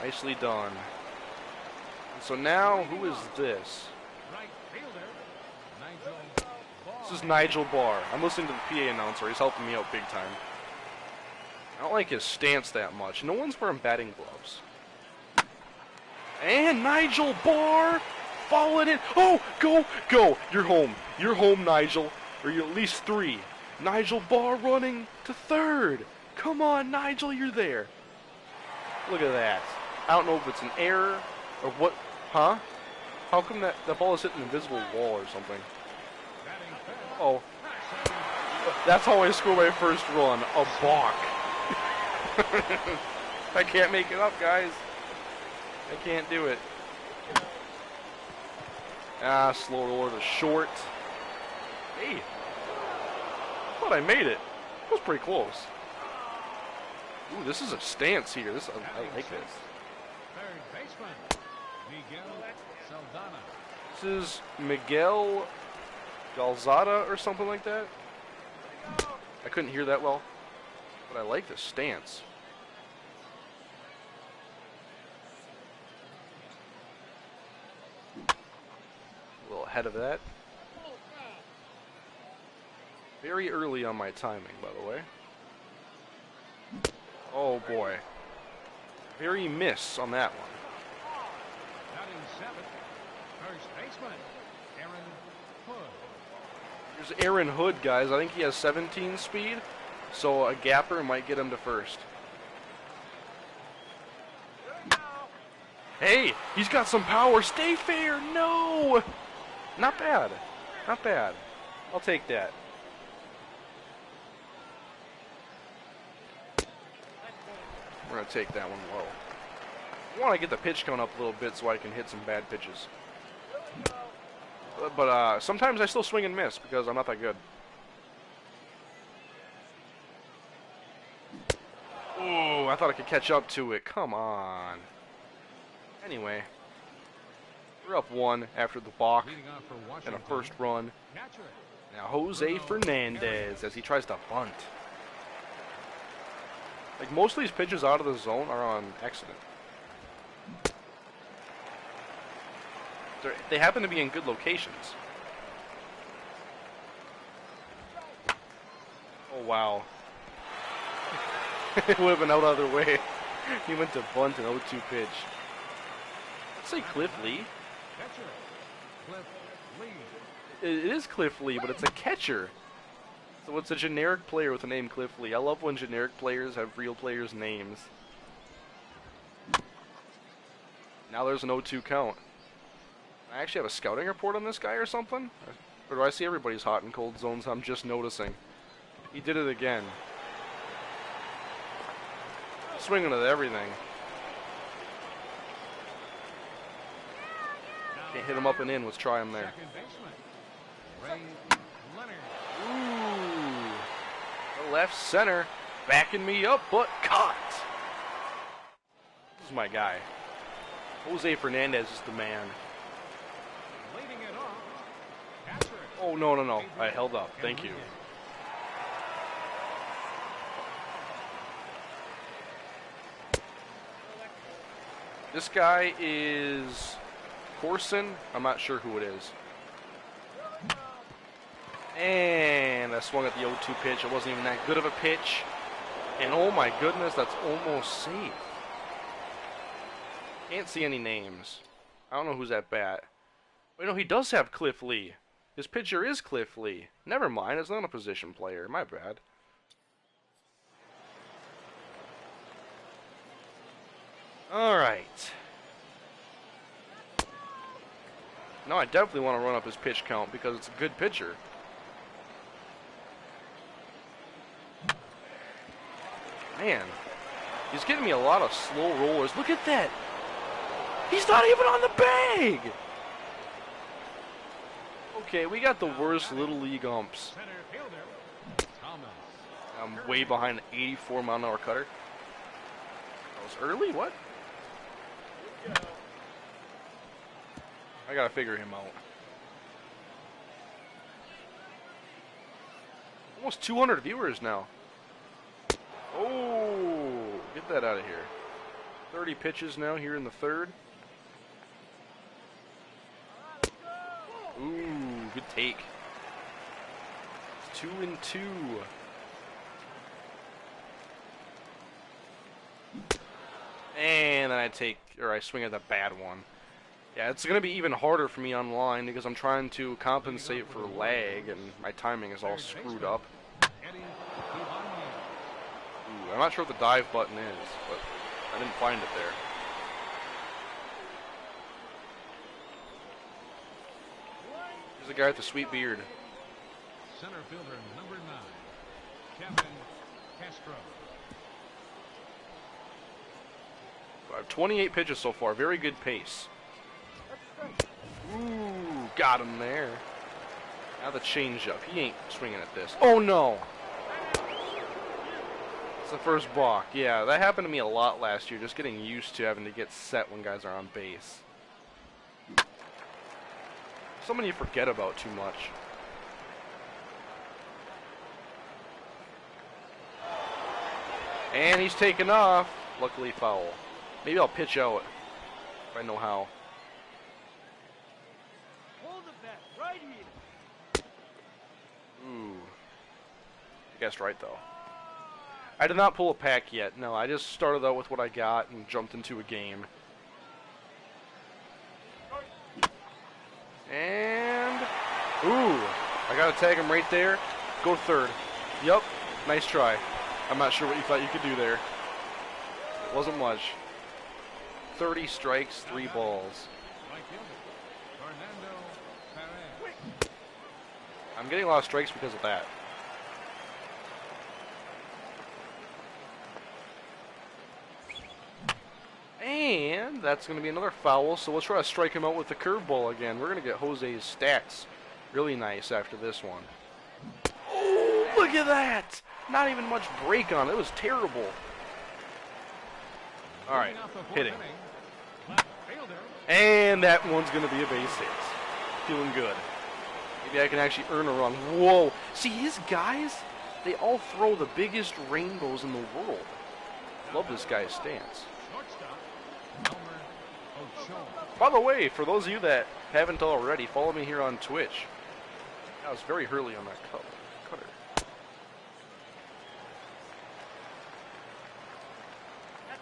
Nicely done. So now, who is this? This is Nigel Barr. I'm listening to the PA announcer. He's helping me out big time. I don't like his stance that much. No one's wearing batting gloves. And Nigel Barr falling in. Oh, go, go. You're home. You're home, Nigel. Or you're at least 3. Nigel Barr running to third. Come on, Nigel, you're there. Look at that. I don't know if it's an error or what. Huh? How come that ball is hitting an invisible wall or something? Oh. That's how I score my first run. A balk. I can't make it up, guys. I can't do it. Ah, slow roller to short. Hey. I thought I made it. It was pretty close. Ooh, this is a stance here. I like this. This is Miguel Galzada or something like that. I couldn't hear that well, but I like the stance. A little ahead of that. Very early on my timing, by the way. Oh boy. Very miss on that one. There's Aaron Hood, guys. I think he has 17 speed, so a gapper might get him to first. Hey, he's got some power. Stay fair. No. Not bad. Not bad. I'll take that. We're going to take that one low. I want to get the pitch count up a little bit so I can hit some bad pitches. But sometimes I still swing and miss because I'm not that good. Ooh, I thought I could catch up to it. Come on. Anyway, we're up 1 after the balk and a first run. Now Jose Fernandez as he tries to bunt. Like most of these pitches out of the zone are on accident. They happen to be in good locations. Oh wow. It would have been out other way. He went to bunt an 0-2 pitch. Let's say Cliff Lee. Catcher, Cliff Lee. It is Cliff Lee, but it's a catcher. So it's a generic player with the name Cliff Lee. I love when generic players have real players' names. Now there's an 0-2 count. I actually have a scouting report on this guy or something? Or do I see everybody's hot and cold zones I'm just noticing? He did it again. Swinging at everything. Can't hit him up and in. Let's try him there. Second baseman, Ray Leonard. Ooh. Left center. Backing me up, but caught. This is my guy. Jose Fernandez is the man. Leading it off. Catcher. Oh, no. I held up. Thank you. This guy is Corson. I'm not sure who it is. And I swung at the 0-2 pitch. It wasn't even that good of a pitch. And oh my goodness, that's almost safe. Can't see any names. I don't know who's at bat. Wait, no, he does have Cliff Lee. His pitcher is Cliff Lee. Never mind, it's not a position player. My bad. Alright. No, I definitely want to run up his pitch count because it's a good pitcher. Man, he's getting me a lot of slow rollers. Look at that. He's not even on the bag. Okay, we got the worst little league umps. Center fielder, Thomas. I'm way behind an 84-mile-an-hour cutter. That was early? What? I gotta figure him out. Almost 200 viewers now. Oh, get that out of here. 30 pitches now here in the third. Ooh, good take. It's 2-2. And then I swing at the bad one. Yeah, it's going to be even harder for me online because I'm trying to compensate for lag and my timing is all screwed up. Ooh, I'm not sure what the dive button is, but I didn't find it there. There's a guy with the sweet beard. Center fielder number 9, Kevin Castro. I have 28 pitches so far. Very good pace. Ooh, got him there. Now the changeup. He ain't swinging at this. Oh, no. It's the first balk. Yeah, that happened to me a lot last year. Just getting used to having to get set when guys are on base. Someone you forget about too much. And he's taken off. Luckily foul. Maybe I'll pitch out if I know how. Hold the bat right here. Ooh. I guessed right though. I did not pull a pack yet. No, I just started out with what I got and jumped into a game. And ooh, I gotta tag him right there. Go third. Yep, nice try. I'm not sure what you thought you could do there. It wasn't much. 30 strikes, 3 balls. Right fielder, Fernando Perez. I'm getting a lot of strikes because of that. And that's going to be another foul, so let's try to strike him out with the curveball again. We're going to get Jose's stats really nice after this one. Oh, look at that! Not even much break on it. It was terrible. All right, hitting. Left fielder, And that one's going to be a base hit. Feeling good. Maybe I can actually earn a run. Whoa! See, his guys, they all throw the biggest rainbows in the world. Love this guy's stance. Shortstop, Elmer Ochoa. By the way, for those of you that haven't already, follow me here on Twitch. I was very early on that cutter.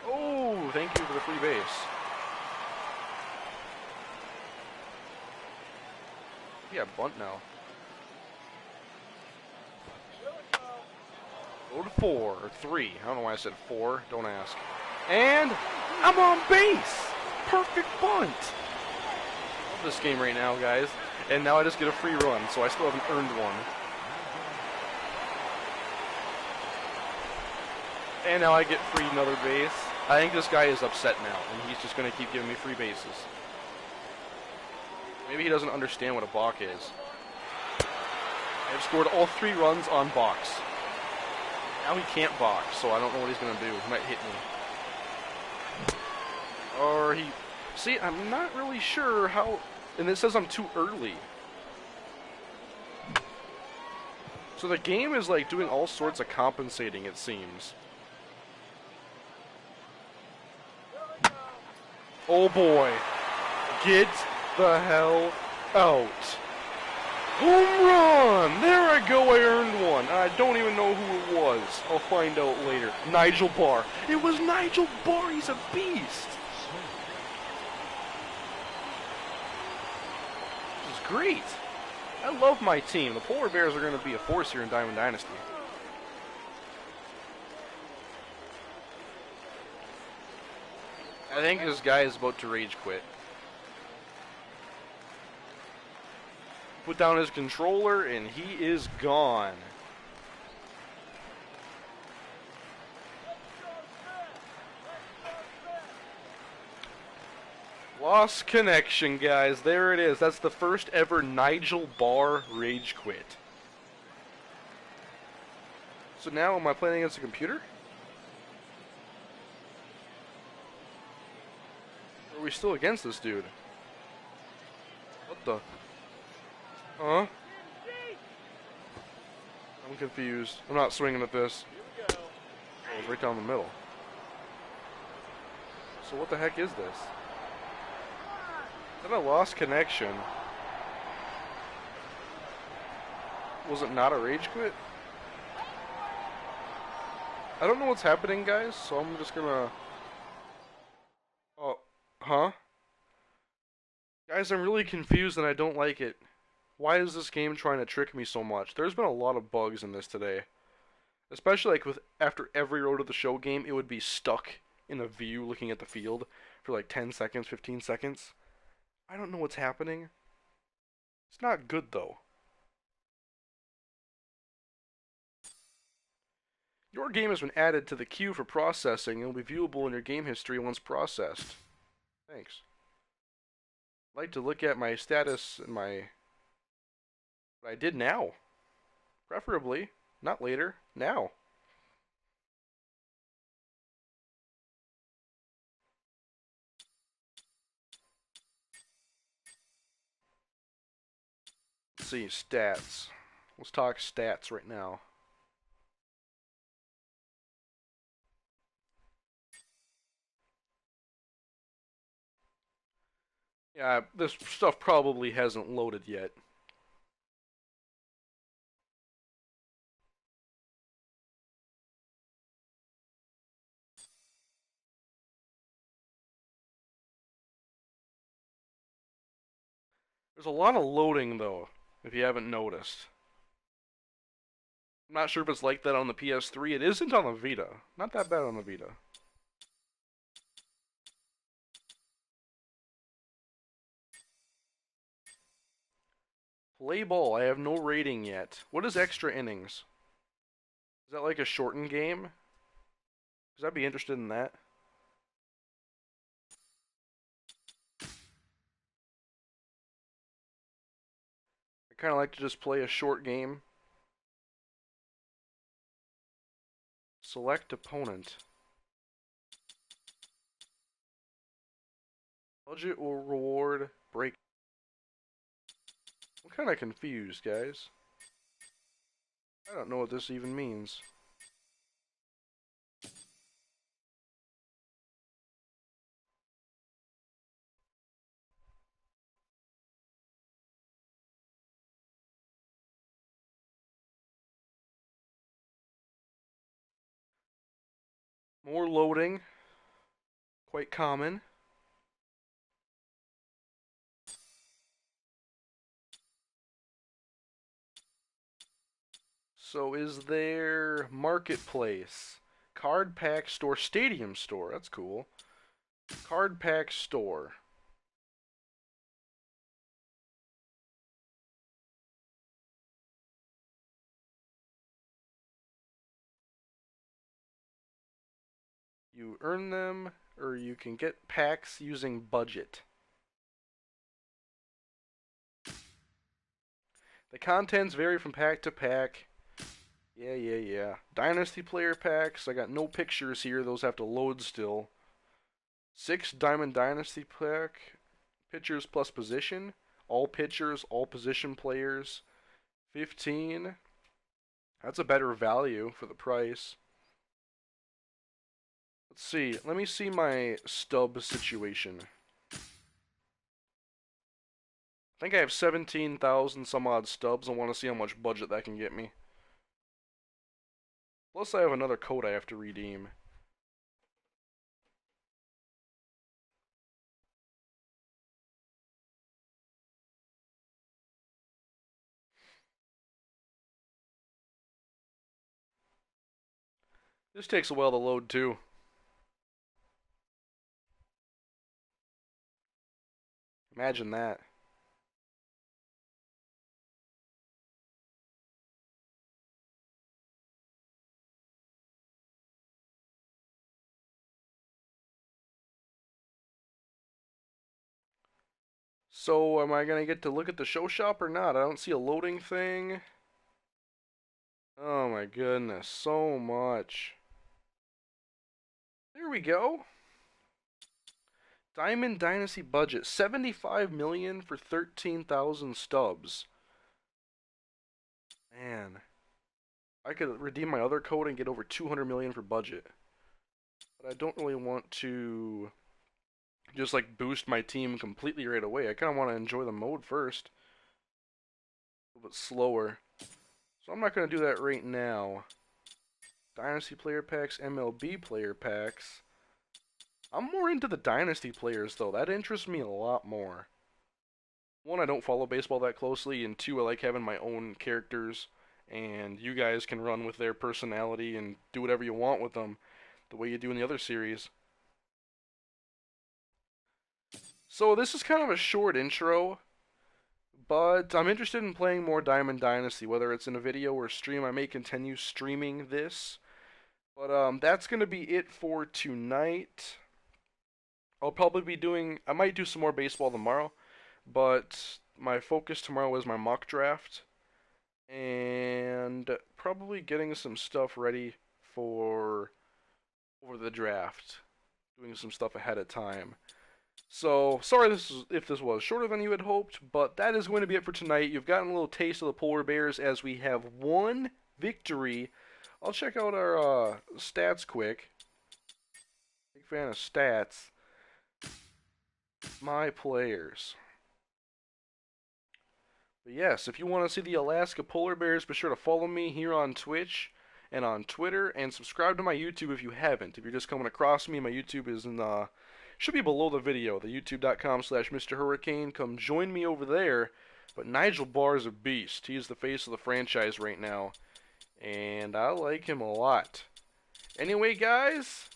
Oh, thank you for the free base. Yeah, bunt now. Go to 4 or 3. I don't know why I said 4. Don't ask. And I'm on base. Perfect bunt. Love this game right now, guys. And now I just get a free run, so I still haven't earned one. And now I get free another base. I think this guy is upset now, and he's just going to keep giving me free bases. Maybe he doesn't understand what a balk is. I've scored all 3 runs on balks. Now he can't balk, so I don't know what he's going to do. He might hit me. Or he... See, I'm not really sure how... And it says I'm too early. So the game is like doing all sorts of compensating, it seems. Oh boy. Get the hell out. Home run! There I go, I earned one. I don't even know who it was. I'll find out later. Nigel Barr. It was Nigel Barr, he's a beast. This is great. I love my team. The Polar Bears are going to be a force here in Diamond Dynasty. I think this guy is about to rage quit. Put down his controller and he is gone. Lost connection, guys. There it is. That's the first ever Nigel Barr rage quit. So now am I playing against a computer? Or are we still against this dude? What the? Huh? I'm confused. I'm not swinging at this. Oh, it's right down the middle. So what the heck is this? Is that a lost connection? Was it not a rage quit? I don't know what's happening, guys, so I'm just gonna... Oh, huh? Guys, I'm really confused and I don't like it. Why is this game trying to trick me so much? There's been a lot of bugs in this today. Especially like with after every Road to the Show game, it would be stuck in a view looking at the field for like 10 seconds, 15 seconds. I don't know what's happening. It's not good though. Your game has been added to the queue for processing and will be viewable in your game history once processed. Thanks. I'd like to look at my status and my... What I did now. Preferably. Not later. Now. Let's see, stats. Let's talk stats right now. Yeah, this stuff probably hasn't loaded yet. There's a lot of loading, though, if you haven't noticed. I'm not sure if it's like that on the PS3. It isn't on the Vita. Not that bad on the Vita. Play ball. I have no rating yet. What is extra innings? Is that like a shortened game? Because I'd be interested in that. I kind of like to just play a short game. Select opponent. Budget or reward break. What kind of confused, guys. I don't know what this even means. More loading. Quite common. So is there Marketplace, Card Pack Store, Stadium Store? That's cool. Card Pack Store. You earn them, or you can get packs using budget. The contents vary from pack to pack. Yeah. Dynasty player packs. I got no pictures here. Those have to load still. 6 Diamond Dynasty pack. Pitchers plus position. All pitchers, all position players. 15. That's a better value for the price. Let's see. Let me see my stub situation. I think I have 17,000 some odd stubs. I want to see how much budget that can get me. Plus I have another code I have to redeem. This takes a while to load too. Imagine that. So, am I going to get to look at the show shop or not? I don't see a loading thing. Oh my goodness, so much. There we go. Diamond Dynasty budget, 75 million for 13,000 stubs. Man. I could redeem my other code and get over 200 million for budget. But I don't really want to just like boost my team completely right away. I kind of want to enjoy the mode first. A little bit slower. So I'm not going to do that right now. Dynasty player packs, MLB player packs. I'm more into the Dynasty players though. That interests me a lot more. One, I don't follow baseball that closely, and two, I like having my own characters, and you guys can run with their personality and do whatever you want with them, the way you do in the other series. So this is kind of a short intro, but I'm interested in playing more Diamond Dynasty, whether it's in a video or stream. I may continue streaming this, but that's going to be it for tonight. I'll probably be doing, I might do some more baseball tomorrow, but my focus tomorrow is my mock draft, and probably getting some stuff ready for the draft, doing some stuff ahead of time. So, sorry if this was shorter than you had hoped, but that is going to be it for tonight. You've gotten a little taste of the Polar Bears as we have one victory. I'll check out our stats quick. Big fan of stats. My players. But yes, if you want to see the Alaska Polar Bears, be sure to follow me here on Twitch and on Twitter, and subscribe to my YouTube if you haven't. If you're just coming across me, my YouTube is in should be below the video, the youtube.com/MrHurriicane. Come join me over there. But Nigel Barr is a beast. He is the face of the franchise right now, and I like him a lot. Anyway, guys,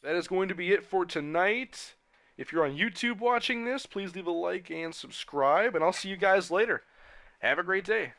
that is going to be it for tonight. If you're on YouTube watching this, please leave a like and subscribe, and I'll see you guys later. Have a great day.